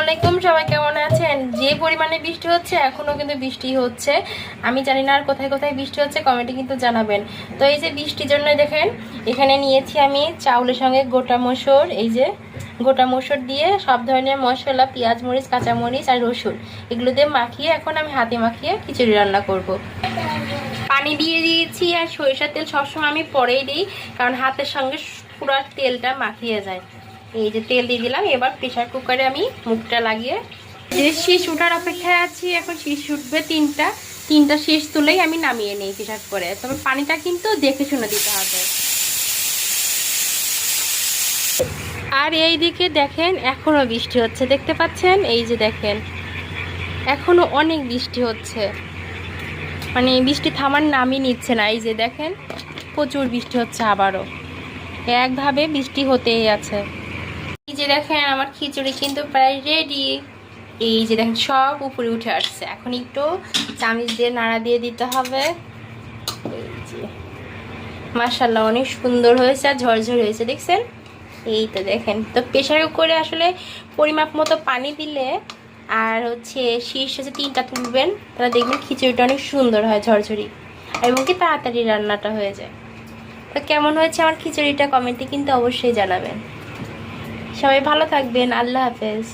আলাইকুম, সবাই কেমন আছেন? যে পরিমাণে বৃষ্টি হচ্ছে এখনো কিন্তু বৃষ্টি হচ্ছে। আমি জানি না আর কোথায় কোথায় বৃষ্টি হচ্ছে, কমেন্টে কিন্তু জানাবেন। তো এই যে বৃষ্টির জন্য দেখেন এখানে নিয়েছি আমি চাউলের সঙ্গে গোটা মসুর, এই যে গোটা মসুর দিয়ে সব ধরনের মশলা, পেঁয়াজ মরিচ, কাঁচামরিচ আর রসুন এগুলো দিয়ে মাখিয়ে এখন আমি হাতে মাখিয়ে খিচুড়ি রান্না করব। পানি দিয়ে দিয়েছি আর সরিষার তেল সবসময় আমি পরেই দিই, কারণ হাতের সঙ্গে পুরো তেলটা মাখিয়ে যায়। এই যে তেল দিয়ে দিলাম, এবার প্রেসার কুকারে আমি মুখটা লাগিয়ে যে শীষ উঠার অপেক্ষায় আছি। এখন শীষ উঠবে তিনটা শীষ তুলেই আমি নামিয়ে নিই প্রেসার করে। তবে পানিটা কিন্তু দেখে শুনে দিতে হবে। আর এই দিকে দেখেন এখনো বৃষ্টি হচ্ছে, দেখতে পাচ্ছেন? এই যে দেখেন এখনো অনেক বৃষ্টি হচ্ছে, মানে বৃষ্টি থামার নামই নিচ্ছে না। এই যে দেখেন প্রচুর বৃষ্টি হচ্ছে, আবারও একভাবে বৃষ্টি হতেই আছে। এই যে দেখেন আমার খিচুড়ি কিন্তু প্রায় রেডি। এই যে দেখেন সব উপরে উঠে আসছে, এখন একটু চামচ দিয়ে নাড়া দিয়ে দিতে হবে। এই যে মাশাআল্লাহ অনেক সুন্দর হয়েছে আর ঝরঝর হয়েছে, দেখছেন? এই তো দেখেন। তো প্রেসার কুকারে আসলে পরিমাপ মতো পানি দিলে আর হচ্ছে শীষ হচ্ছে 3টা তুলবেন, তাহলে দেখবেন খিচুড়িটা অনেক সুন্দর হয়, ঝরঝরি, এবং কি তাড়াতাড়ি রান্নাটা হয়ে যায়। তো কেমন হয়েছে আমার খিচুড়িটা কমেন্টে কিন্তু অবশ্যই জানাবেন। সবাই ভালো থাকবেন, আল্লাহ হাফেজ।